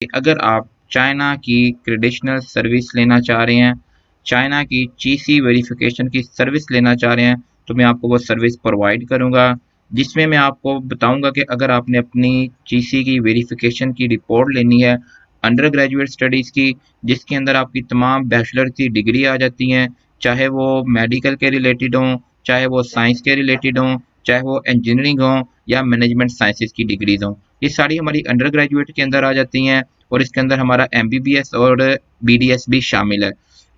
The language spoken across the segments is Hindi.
कि अगर आप चाइना की ट्रेडिशनल सर्विस लेना चाह रहे हैं, चाइना की चीसी वेरिफिकेशन की सर्विस लेना चाह रहे हैं, तो मैं आपको वो सर्विस प्रोवाइड करूंगा, जिसमें मैं आपको बताऊंगा कि अगर आपने अपनी चीसी की वेरिफिकेशन की रिपोर्ट लेनी है अंडर ग्रेजुएट स्टडीज़ की, जिसके अंदर आपकी तमाम बैचलर की डिग्री आ जाती हैं, चाहे वो मेडिकल के रिलेटेड हों, चाहे वो साइंस के रिलेटेड हों, चाहे वो इंजीनियरिंग हो या मैनेजमेंट साइंसेज की डिग्रीज हों, ये सारी हमारी अंडर ग्रेजुएट के अंदर आ जाती हैं और इसके अंदर हमारा एमबीबीएस और बीडीएस भी शामिल है।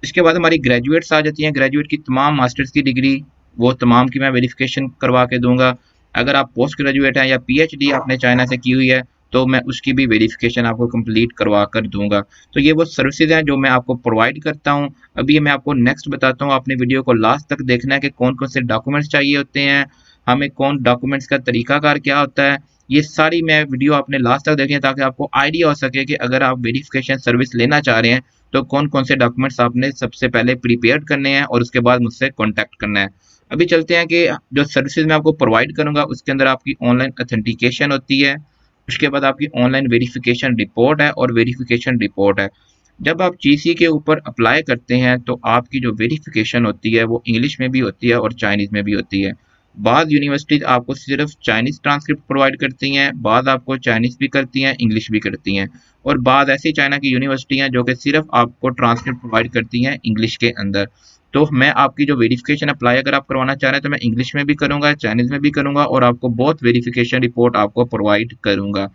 इसके बाद हमारी ग्रेजुएट्स आ जाती हैं, ग्रेजुएट की तमाम मास्टर्स की डिग्री, वो तमाम की मैं वेरिफिकेशन करवा के दूंगा। अगर आप पोस्ट ग्रेजुएट हैं या पीएचडी आपने चाइना से की हुई है, तो मैं उसकी भी वेरिफिकेशन आपको कंप्लीट करवा कर दूंगा। तो ये वो सर्विसेज हैं जो मैं आपको प्रोवाइड करता हूँ। अभी मैं आपको नेक्स्ट बताता हूँ, आपने वीडियो को लास्ट तक देखना है कि कौन कौन से डॉक्यूमेंट्स चाहिए होते हैं, हमें कौन डॉक्यूमेंट्स का तरीकाकार क्या होता है। ये सारी मैं वीडियो आपने लास्ट तक देखनी है ताकि आपको आइडिया हो सके कि अगर आप वेरिफिकेशन सर्विस लेना चाह रहे हैं तो कौन कौन से डॉक्यूमेंट्स आपने सबसे पहले प्रिपेयर करने हैं और उसके बाद मुझसे कॉन्टैक्ट करना है। अभी चलते हैं कि जो सर्विसेज मैं आपको प्रोवाइड करूंगा उसके अंदर आपकी ऑनलाइन ऑथेंटिकेशन होती है, उसके बाद आपकी ऑनलाइन वेरिफिकेशन रिपोर्ट है और वेरिफिकेशन रिपोर्ट है। जब आप जीसी के ऊपर अप्लाई करते हैं तो आपकी जो वेरिफिकेशन होती है वो इंग्लिश में भी होती है और चाइनीज़ में भी होती है। बाद यूनिवर्सिटीज आपको सिर्फ चाइनीज़ ट्रांसक्रिप्ट प्रोवाइड करती हैं, बाद आपको चाइनीज़ भी करती हैं, इंग्लिश भी करती हैं, और बाद ऐसी चाइना की यूनिवर्सिटी हैं जो कि सिर्फ आपको ट्रांसक्रिप्ट प्रोवाइड करती हैं इंग्लिश के अंदर। तो मैं आपकी जो वेरिफिकेशन अप्लाई अगर आप करवाना चाह रहे हैं तो मैं इंग्लिश में भी करूंगा, चाइनीज़ में भी करूंगा और आपको बहुत वेरिफिकेशन रिपोर्ट आपको प्रोवाइड करूंगा।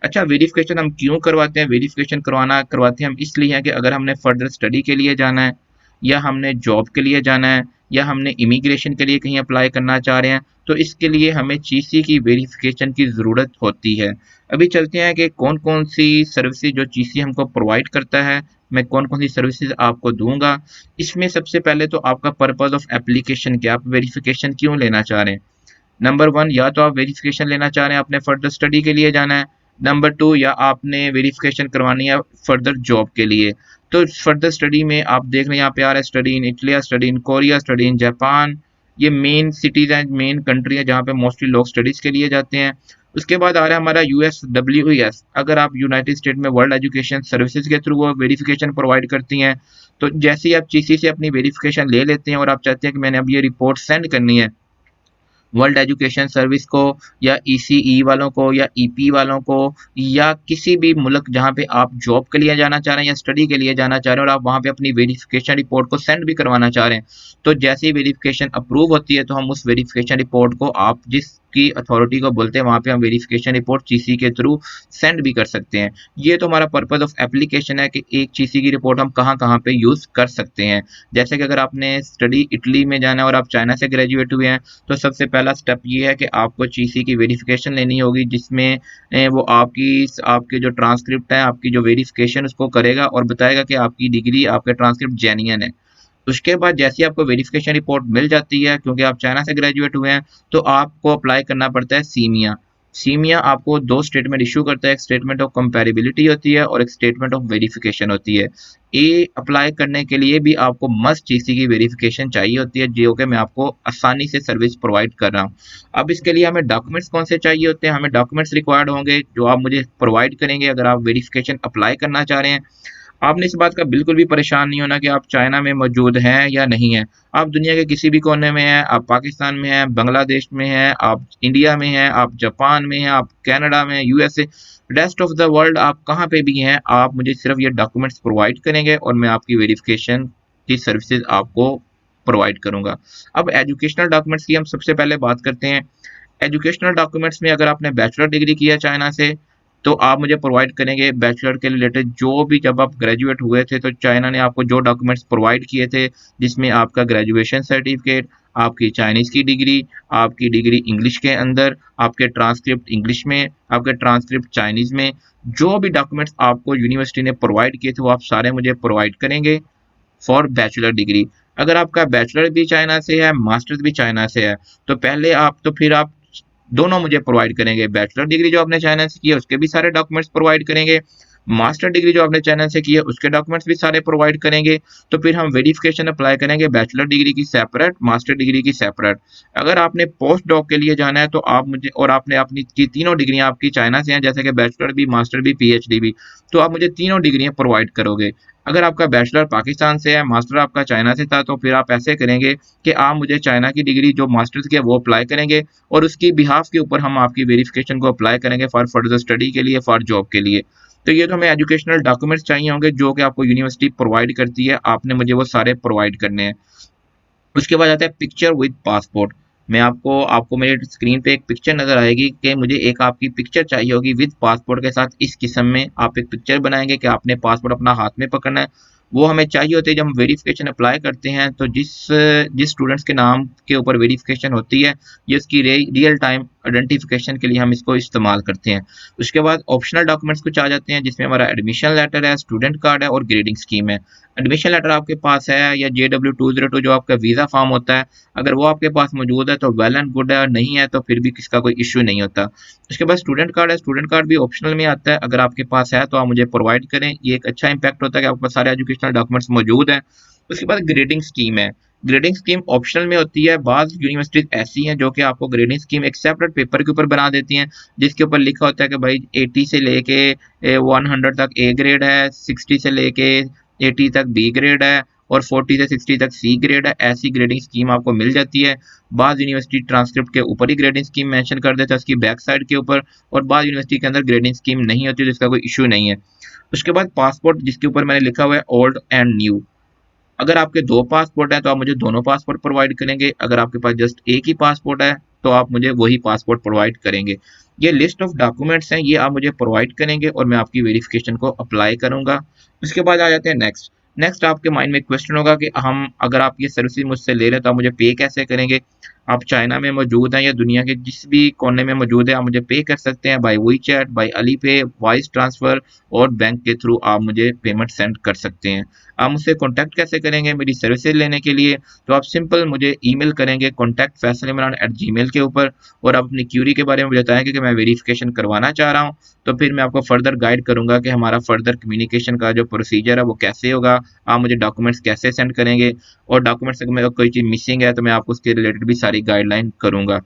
अच्छा, वेरिफिकेशन हम क्यों करवाते हैं? वेरिफिकेशन करवाते हैं हम इसलिए है कि अगर हमने फर्दर स्टडी के लिए जाना है या हमने जॉब के लिए जाना है या हमने इमिग्रेशन के लिए कहीं अप्लाई करना चाह रहे हैं, तो इसके लिए हमें चीसी की वेरिफिकेशन की ज़रूरत होती है। अभी चलते हैं कि कौन कौन सी सर्विसेज जो चीसी हमको प्रोवाइड करता है, मैं कौन कौन सी सर्विसेज आपको दूंगा। इसमें सबसे पहले तो आपका पर्पज ऑफ एप्लीकेशन क्या, आप वेरिफिकेशन क्यों लेना चाह रहे हैं। नंबर वन, या तो आप वेरिफिकेशन लेना चाह रहे हैं आपने फर्दर स्टडी के लिए जाना है। नंबर टू, या आपने वेरिफिकेशन करवानी है फर्दर जॉब के लिए। तो फर्दर स्टडी में आप देख रहे हैं यहाँ पे आ रहा है study in Italy, study in Korea, study in Japan. ये मेन सिटीज हैं, मेन कंट्री है जहाँ पे मोस्टली लोग स्टडीज के लिए जाते हैं। उसके बाद आ रहा है हमारा USWES। अगर आप यूनाइटेड स्टेट में वर्ल्ड एजुकेशन सर्विसेज के थ्रू वो वेरिफिकेशन प्रोवाइड करती हैं, तो जैसे ही आप चीसी से अपनी वेरिफिकेशन ले लेते हैं और आप चाहते हैं कि मैंने अब ये रिपोर्ट सेंड करनी है वर्ल्ड एजुकेशन सर्विस को या ईसीई वालों को या ईपी वालों को या किसी भी मुल्क जहां पे आप जॉब के लिए जाना चाह रहे हैं या स्टडी के लिए जाना चाह रहे हैं और आप वहां पे अपनी वेरिफिकेशन रिपोर्ट को सेंड भी करवाना चाह रहे हैं, तो जैसे ही वेरिफिकेशन अप्रूव होती है तो हम उस वेरिफिकेशन रिपोर्ट को आप जिसकी अथॉरिटी को बोलते हैं वहां पे हम वेरिफिकेशन रिपोर्ट चीसी के थ्रू सेंड भी कर सकते हैं। ये तो हमारा पर्पज ऑफ एप्लीकेशन है कि एक चीसी की रिपोर्ट हम कहाँ कहाँ पे यूज कर सकते हैं। जैसे कि अगर आपने स्टडी इटली में जाना है और आप चाइना से ग्रेजुएट हुए हैं, तो सबसे पहला स्टेप ये है कि आपको चीसी की वेरिफिकेशन लेनी होगी, जिसमें वो आपके जो ट्रांसक्रिप्ट है, आपकी जो वेरिफिकेशन उसको करेगा और बताएगा कि आपकी डिग्री, आपके ट्रांसक्रिप्ट जेन्युइन है। उसके बाद जैसे ही आपको वेरिफिकेशन रिपोर्ट मिल जाती है, क्योंकि आप चाइना से ग्रेजुएट हुए हैं, तो आपको अप्लाई करना पड़ता है सीमिया। सीमिया आपको दो स्टेटमेंट इशू करता है, एक स्टेटमेंट ऑफ कंपैरेबिलिटी होती है और एक स्टेटमेंट ऑफ वेरिफिकेशन होती है। ये अप्लाई करने के लिए भी आपको मस्ट चीसी की वेरिफिकेशन चाहिए होती है, जो कि मैं आपको आसानी से सर्विस प्रोवाइड कर रहा हूँ। अब इसके लिए हमें डॉक्यूमेंट्स कौन से चाहिए होते हैं, हमें डॉक्यूमेंट्स रिक्वायर्ड होंगे जो आप मुझे प्रोवाइड करेंगे अगर आप वेरिफिकेशन अप्लाई करना चाह रहे हैं। आपने इस बात का बिल्कुल भी परेशान नहीं होना कि आप चाइना में मौजूद हैं या नहीं हैं। आप दुनिया के किसी भी कोने में हैं, आप पाकिस्तान में हैं, बांग्लादेश में हैं, आप इंडिया में हैं, आप जापान में हैं, आप कनाडा में, USA, rest of the world आप कहाँ पे भी हैं, आप मुझे सिर्फ ये डॉक्यूमेंट्स प्रोवाइड करेंगे और मैं आपकी वेरिफिकेशन की सर्विसेज आपको प्रोवाइड करूंगा। अब एजुकेशनल डॉक्यूमेंट्स की हम सबसे पहले बात करते हैं। एजुकेशनल डॉक्यूमेंट्स में अगर आपने बैचलर डिग्री किया चाइना से, तो आप मुझे प्रोवाइड करेंगे बैचलर के रिलेटेड जो भी, जब आप ग्रेजुएट हुए थे तो चाइना ने आपको जो डॉक्यूमेंट्स प्रोवाइड किए थे, जिसमें आपका ग्रेजुएशन सर्टिफिकेट, आपकी चाइनीज़ की डिग्री, आपकी डिग्री इंग्लिश के अंदर, आपके ट्रांसक्रिप्ट इंग्लिश में, आपके ट्रांसक्रिप्ट चाइनीज़ में, जो भी डॉक्यूमेंट्स आपको यूनिवर्सिटी ने प्रोवाइड किए थे वो आप सारे मुझे प्रोवाइड करेंगे फॉर बैचलर डिग्री। अगर आपका बैचलर भी चाइना से है, मास्टर्स भी चाइना से है, तो पहले आप तो फिर आप दोनों मुझे प्रोवाइड करेंगे। बैचलर डिग्री जो आपने चाइना से की है उसके भी सारे डॉक्यूमेंट्स प्रोवाइड करेंगे, मास्टर डिग्री जो आपने चैनल से की है उसके डॉक्यूमेंट्स भी सारे प्रोवाइड करेंगे। तो फिर हम वेरिफिकेशन अप्लाई करेंगे बैचलर डिग्री की सेपरेट, मास्टर डिग्री की सेपरेट। अगर आपने पोस्ट डॉक के लिए जाना है तो आप मुझे, और आपने अपनी तीनों डिग्रियां आपकी चाइना से हैं, जैसे कि बैचलर भी, मास्टर भी, पीएचडी भी, तो आप मुझे तीनों डिग्रियां प्रोवाइड करोगे। अगर आपका बैचलर पाकिस्तान से है, मास्टर आपका चाइना से था, तो फिर आप ऐसे करेंगे कि आप मुझे चाइना की डिग्री जो मास्टर्स की है वो अप्लाई करेंगे, और उसकी बिहाफ के ऊपर हम आपकी वेरिफिकेशन को अप्लाई करेंगे फॉर फर्दर स्टडी के लिए, फॉर जॉब के लिए। तो ये तो हमें एजुकेशनल डॉक्यूमेंट्स चाहिए होंगे जो कि आपको यूनिवर्सिटी प्रोवाइड करती है, आपने मुझे वो सारे प्रोवाइड करने हैं। उसके बाद आता है पिक्चर विद पासपोर्ट। मैं आपको आपको मेरे स्क्रीन पे एक पिक्चर नजर आएगी कि मुझे एक आपकी पिक्चर चाहिए होगी विद पासपोर्ट के साथ। इस किस्म में आप एक पिक्चर बनाएंगे कि आपने पासपोर्ट अपना हाथ में पकड़ना है, वो हमें चाहिए होती है जब हम वेरिफिकेशन अप्लाई करते हैं। तो जिस जिस स्टूडेंट्स के नाम के ऊपर वेरिफिकेशन होती है, ये उसकी रियल टाइम आइडेंटिफिकेशन के लिए हम इसको इस्तेमाल करते हैं। उसके बाद ऑप्शनल डॉक्यूमेंट्स कुछ आ जाते हैं, जिसमें हमारा एडमिशन लेटर है, स्टूडेंट कार्ड है और ग्रेडिंग स्कीम है। एडमिशन लेटर आपके पास है, या JW202 जो आपका वीज़ा फॉर्म होता है, अगर वो आपके पास मौजूद है तो वेल एंड गुड है, और नहीं है तो फिर भी किसका कोई इश्यू नहीं होता। उसके बाद स्टूडेंट कार्ड है, स्टूडेंट कार्ड भी ऑप्शनल में आता है, अगर आपके पास है तो आप मुझे प्रोवाइड करें। ये एक अच्छा इंपैक्ट होता है कि आपके पास सारे एजुकेशनल डॉक्यूमेंट्स मौजूद हैं। उसके बाद ग्रेडिंग स्कीम है, ग्रेडिंग स्कीम ऑप्शनल में होती है। बाज़ यूनिवर्सिटीज ऐसी हैं जो कि आपको ग्रेडिंग स्कीम एक सेपरेट पेपर के ऊपर बना देती हैं, जिसके ऊपर लिखा होता है कि भाई 80 से लेके 100 तक ए ग्रेड है, 60 से लेके 80 तक बी ग्रेड है, और 40 से 60 तक सी ग्रेड है। ऐसी ग्रेडिंग स्कीम आपको मिल जाती है। बाद यूनिवर्सिटी ट्रांसक्रिप्ट के ऊपर ही ग्रेडिंग स्कीम मेंशन कर देता है, उसकी बैक साइड के ऊपर, और बाद यूनिवर्सिटी के अंदर ग्रेडिंग स्कीम नहीं होती, जिसका कोई इशू नहीं है। उसके बाद पासपोर्ट, जिसके ऊपर मैंने लिखा हुआ है ओल्ड एंड न्यू। अगर आपके दो पासपोर्ट हैं तो आप मुझे दोनों पासपोर्ट प्रोवाइड करेंगे, अगर आपके पास जस्ट एक ही पासपोर्ट है तो आप मुझे वही पासपोर्ट प्रोवाइड करेंगे। ये लिस्ट ऑफ डॉक्यूमेंट्स हैं, ये आप मुझे प्रोवाइड करेंगे और मैं आपकी वेरिफिकेशन को अप्लाई करूंगा। उसके बाद आ जाते हैं नेक्स्ट। नेक्स्ट आपके माइंड में क्वेश्चन होगा कि हम, अगर आप ये सर्विस मुझसे ले रहे हैं तो आप मुझे पे कैसे करेंगे। आप चाइना में मौजूद हैं या दुनिया के जिस भी कोने में मौजूद है, आप मुझे पे कर सकते हैं by WeChat, by Alipay, voice transfer, और बैंक के थ्रू आप मुझे पेमेंट सेंड कर सकते हैं। आप मुझसे कॉन्टैक्ट कैसे करेंगे मेरी सर्विसेज लेने के लिए, तो आप सिंपल मुझे ईमेल करेंगे contact@faisalimran@gmail के ऊपर, और आप अपनी क्यूरी के बारे में बताएंगे कि मैं वेरिफिकेशन करवाना चाह रहा हूँ। तो फिर मैं आपको फर्दर गाइड करूंगा कि हमारा फर्दर कम्युनिकेशन का जो प्रोसीजर है वो कैसे होगा, आप मुझे डॉक्यूमेंट्स कैसे सेंड करेंगे, और डॉक्यूमेंट्स अगर कोई चीज़ मिसिंग है तो मैं आपको उसके रिलेटेड भी सारी गाइडलाइन करूंगा।